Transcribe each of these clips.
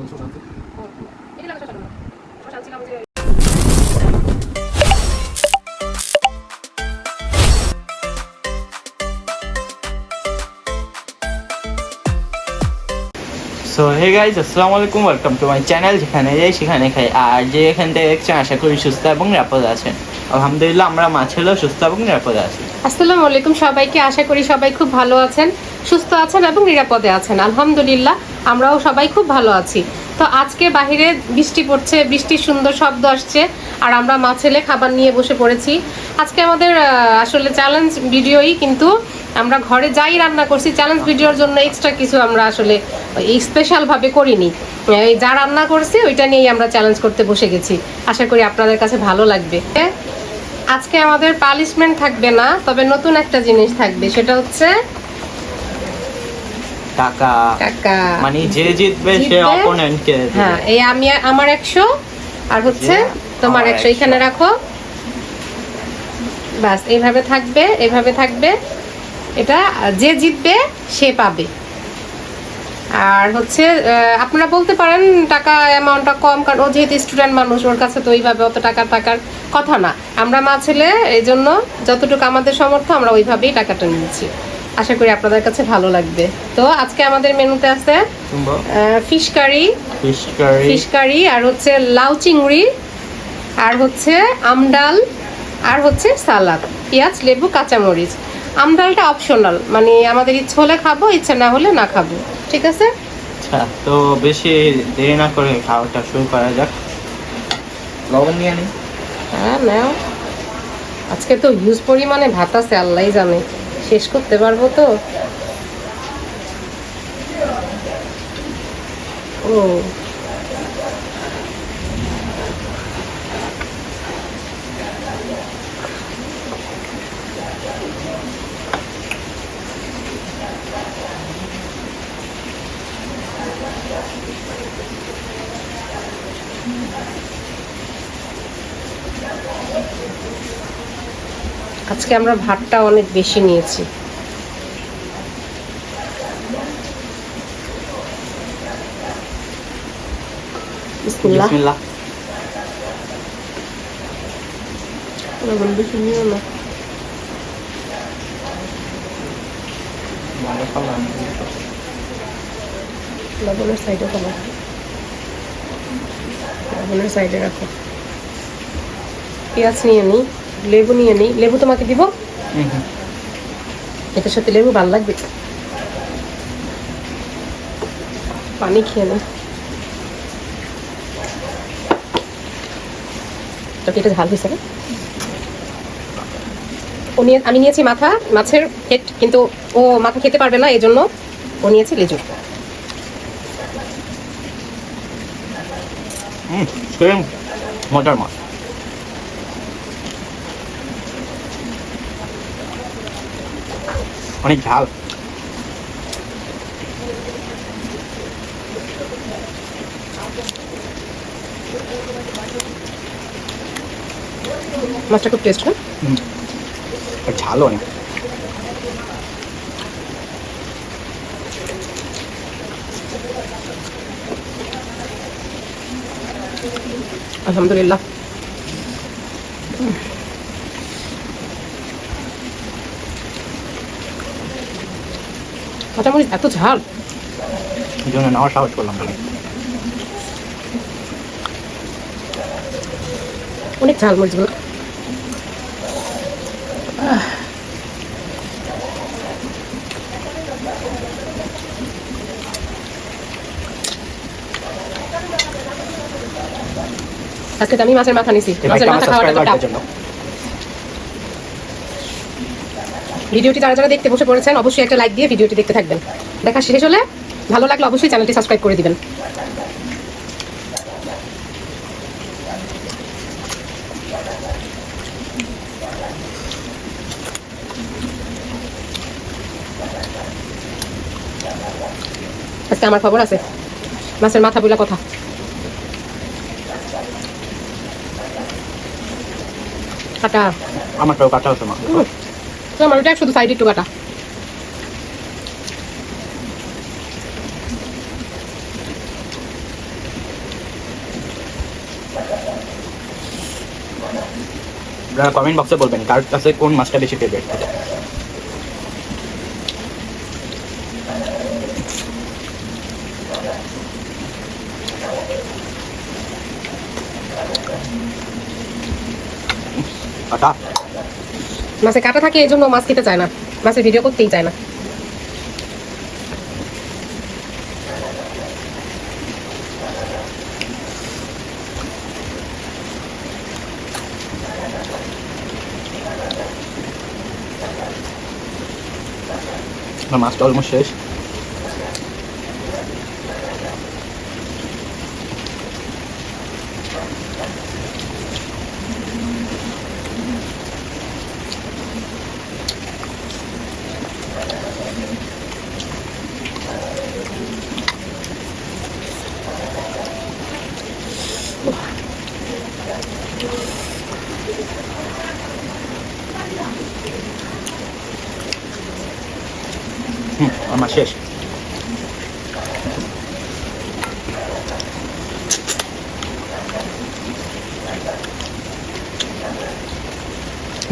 So hey guys, আসসালামু আলাইকুম, welcome to my channel. যেখানে যাই সেখানে খাই। আর যে এখান থেকে দেখছেন, আশা করি সুস্থ এবং নিরাপদে আছেন। আলহামদুলিল্লাহ, আমরা মা ছেলেও সুস্থ এবং নিরাপদে আছি। আসসালামু আলাইকুম সবাইকে, আশা করি সবাই খুব ভালো আছেন, সুস্থ আছেন এবং নিরাপদে আছেন। আলহামদুলিল্লাহ, আমরাও সবাই খুব ভালো আছি। তো আজকে বাহিরে বৃষ্টি পড়ছে, বৃষ্টির সুন্দর শব্দ আসছে, আর আমরা মা ছেলে খাবার নিয়ে বসে পড়েছি। আজকে আমাদের আসলে চ্যালেঞ্জ ভিডিওই, কিন্তু আমরা ঘরে যাই রান্না করছি, চ্যালেঞ্জ ভিডিওর জন্য এক্সট্রা কিছু আমরা আসলে স্পেশালভাবে করিনি। এই যা রান্না করছি ওইটা নিয়েই আমরা চ্যালেঞ্জ করতে বসে গেছি। আশা করি আপনাদের কাছে ভালো লাগবে। আজকে আমাদের পানিশমেন্ট থাকবে না, তবে নতুন একটা জিনিস থাকবে, সেটা হচ্ছে টাকা। টাকা মানে যে জিতবে সে অপোনেন্টকে দেবে। হ্যাঁ, এই আমি আমার 100 আর হচ্ছে তোমার 100 এখানে রাখো। বাস এইভাবে থাকবে, এইভাবে থাকবে। এটা যে জিতবে সে পাবে। আর হচ্ছে আপনারা বলতে পারেন টাকা অ্যামাউন্টটা কম, কারণ ও যেহেতু স্টুডেন্ট মানুষ, ওর কাছে তো ওইভাবে অত টাকা থাকার কথা না। আমরা মা ছেলে, এই জন্য যতটুকু আমাদের সামর্থ্য আমরা ওইভাবেই টাকাটা নিয়েছি। আশা করি আপনাদের কাছে ভালো লাগবে। তো আজকে আমাদের মেনুতে আছে ফিশ কারি, আর হচ্ছে লাউ চিংড়ি, আর হচ্ছে আমডাল, আর হচ্ছে সালাদ, পেঁয়াজ, লেবু, কাঁচামরিচ। আমডালটা অপশনাল, মানে আমাদের ইচ্ছে হলে খাবো, ইচ্ছে না হলে না খাবো, ঠিক আছে? আচ্ছা, তো বেশি দেরি না করে খাওয়াটা শুরু করা যাক। লবণ নিয়ে নিই। হ্যাঁ নাও। আজকে তো হিউজ পরিমাণে ভাত আছে, আল্লাহই জানে শেষ করতে পারবো তো। ও আজকে আমরা ভাতটা অনেক বেশি নিয়েছি। বিসমিল্লাহ। বিসমিল্লাহ। লবণ বেশি নিও না। লবণের সাইডে ফেলো, লবণের সাইডে রাখো। পেঁয়াজ নিয়ে নিই, লেবু নিয়ে নিই। লেবু তোমাকে দিব? এটার সাথে লেবু ভালো লাগবে। পানি খেয়ে নিই। এটা ঝাল হয়েছে না? আমি নিয়েছি মাছের হেড, কিন্তু ও মাথা খেতে পারবে না, এই জন্য ও নিয়েছে লেজু। মজার মাছ। অনেক ঝাল। মাছটা খুব টেস্ট, হ্যাঁ? ঝাল অনেক। আলহামদুলিল্লাহ। কাঁচামরিচ এত ঝাল, এই জন্য নেওয়ার সাহস করলাম না। অনেক ঝাল মরিচগুলো। আজকে আমি মাছের মাথা নিছি। মাছের মাথা খাওয়াটা জন্য ভিডিওটি যারা যারা দেখতে বসে পড়েছেন, অবশ্যই একটা লাইক দিয়ে ভিডিওটি দেখতে থাকবেন। দেখা শেষ হলে ভালো লাগলে অবশ্যই চ্যানেলটি সাবস্ক্রাইব করে দিবেন। আজকে আমার খবর আছে, মাছের মাথা বলে কথা। কাটা আমারটাও কাটা হতো মা। আমার ওটা শুধু সাইড একটু কাটা। আপনারা কমেন্ট বক্সে বলবেন কার কাছে কোন মাছটা বেশি ফেভারিট থাকে। আটা মাছে কাটা থাকে এই জন্য মাছ খেতে চায় না, মাছের ভিডিও করতেই চায় না। আমার মাছটা অলমোস্ট শেষ। আমার শেষ।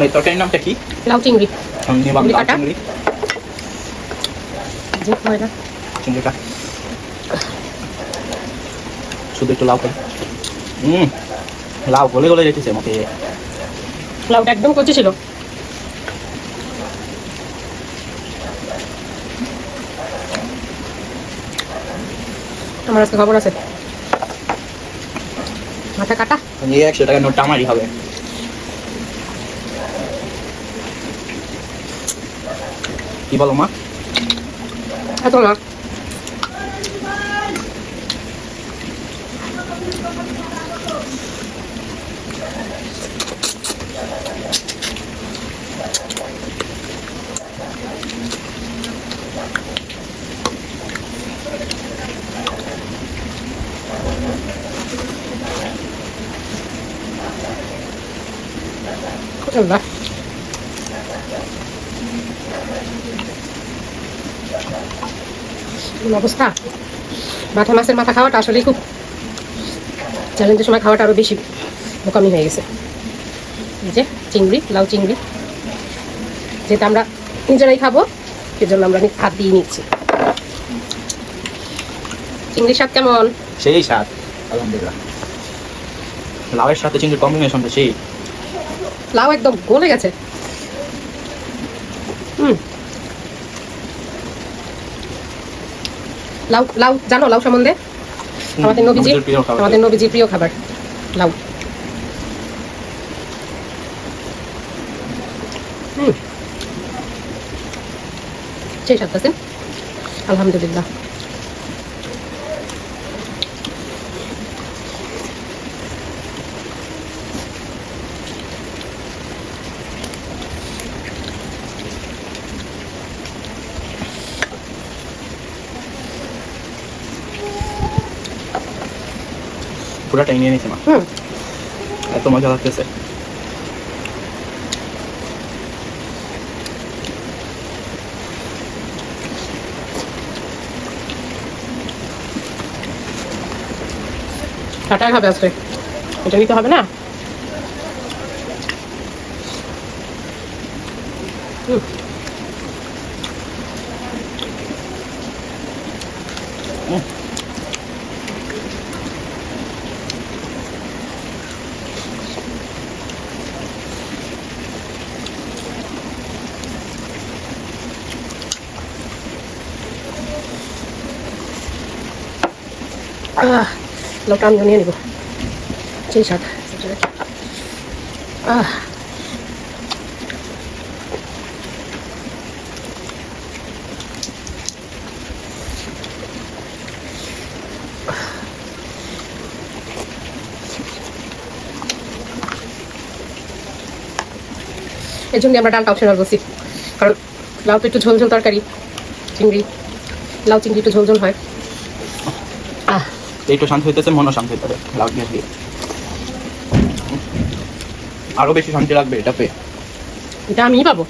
এই তরকারির নামটা কি? লাউ চিংড়ি। নিলাম চিংড়ি লাউ কাটা। চিংড়ি। যে হয় না চিংড়িটা শুধু একটু লাউ খাই। লাউ গলে গলে যেতেছে মুখে। লাউটা একদম কচি ছিল। আমার আজকে খবর আছে, মাথা কাটা। এই 100 টাকার নোটটা আমারই হবে। কি বলো মা? এত না, আল্লাহ। এমন অবস্থা, মাথা মাছের মাথা খাওয়াটা আসলেই খুব চ্যালেঞ্জের সময় খাওয়াটা আরো বেশি বোকামি হয়ে গেছে। এই যে চিংড়ি, লাউ চিংড়ি, যেটা আমরা নিজেরাই খাবো সেজন্য আমরা হাত দিয়ে নিচ্ছি। চিংড়ির স্বাদ কেমন? সেই স্বাদ আলহামদুলিল্লাহ। লাউয়ের সাথে চিংড়ির কম্বিনেশনটা সেই। লাউ একদম গলে গেছে। লাউ লাউ জানো লাউ সম্বন্ধে? আমাদের নবীজির প্রিয় খাবার। আমাদের নবীজির প্রিয় খাবার লাউ। সেই স্বাদ আছে আলহামদুলিল্লাহ। পুরাটাই নিয়ে নিয়েছে মা। এত মজা লাগতেছে। কাটাই হবে আজকে, এটা নিতে হবে না। লাউটা আমিও নিয়ে নিব, সেই স্বাদ। এই জন্য আমরা ডালটা অপশনাল বলছি, কারণ লাউ তো একটু ঝোল ঝোল তরকারি, চিংড়ি লাউ চিংড়ি একটু ঝোল ঝোল হয়। একটু শান্ত হইতেছে, মনও শান্ত হইতে হবে লাউ দিয়ে দিয়ে। আরো বেশি শান্তি লাগবে এটা পেয়ে। এটা আমিই পাবো।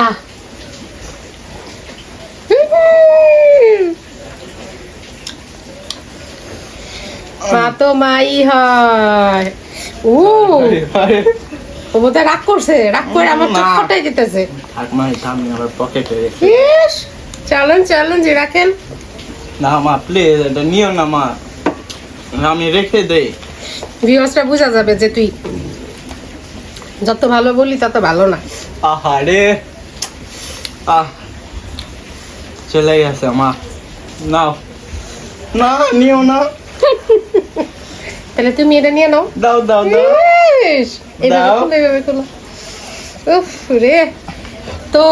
আহ মা তো মাই হয়। ও ও বোধহয় রাগ করছে, রাগ করে আমার চোখ না। ফটাই দিতেছে। থাক মা, এটা আমি আবার পকেটে রেখে। ইস, চালান যে রাখেন। না মা প্লিজ, এটা নিও না মা, আমি রেখে দেই। ভিউয়ার্সরা বোঝা যাবে যে তুই যত ভালো বলি তত ভালো না। আহারে, আহ চলে গেছে মা, নাও না, নিও না, তাহলে তুমি এটা নিয়ে নাও। দাও দাও দাও। ইস, এইভাবে দাও। খোলো, এইভাবে খোলো। উফ রে, তো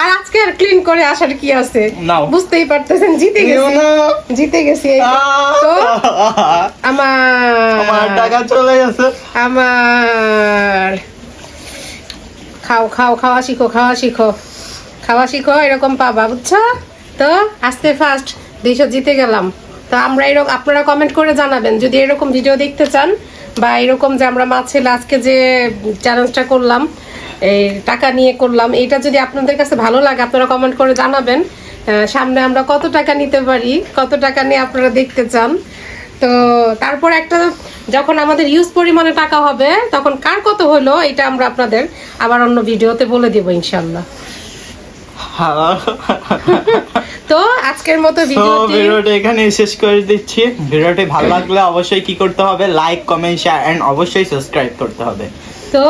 আর আজকে আর ক্লিন করে আসার কি আছে? নাও। বুঝতেই পারতেছেন জিতে নিও গেছি, না। জিতে গেছি। এই যে। তো আমার আমার টাকা চলে গেছে। আমার খাওয়া শিখো এরকম পাবা, বুঝছো? তো আজকে ফার্স্ট 200 জিতে গেলাম। তো আমরা এরকম, আপনারা কমেন্ট করে জানাবেন যদি এরকম ভিডিও দেখতে চান, বা এরকম যে আমরা মাছের আজকে যে চ্যালেঞ্জটা করলাম, এই টাকা নিয়ে করলাম, এটা যদি আপনাদের কাছে ভালো লাগে আপনারা কমেন্ট করে জানাবেন। সামনে আমরা কত টাকা নিতে পারি, কত টাকা নিয়ে আপনারা দেখতে চান। তো তারপর একটা যখন আমাদের ইউজ পরিমাণে টাকা হবে তখন কার কত হলো এটা আমরা আপনাদের আবার অন্য ভিডিওতে বলে দেব ইনশাল্লাহ। তো আজকের মতো তো ভিডিওটি ভিডিওটা এখানে শেষ করে দিচ্ছি। ভিডিওটি ভালো লাগলে অবশ্যই কি করতে হবে, লাইক, কমেন্ট, শেয়ার এন্ড অবশ্যই সাবস্ক্রাইব করতে হবে। তো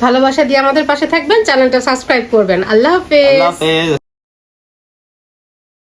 ভালোবাসা দিয়ে আমাদের পাশে থাকবেন, চ্যানেলটা সাবস্ক্রাইব করবেন। আল্লাহ হাফেজ। আল্লাহ হাফেজ।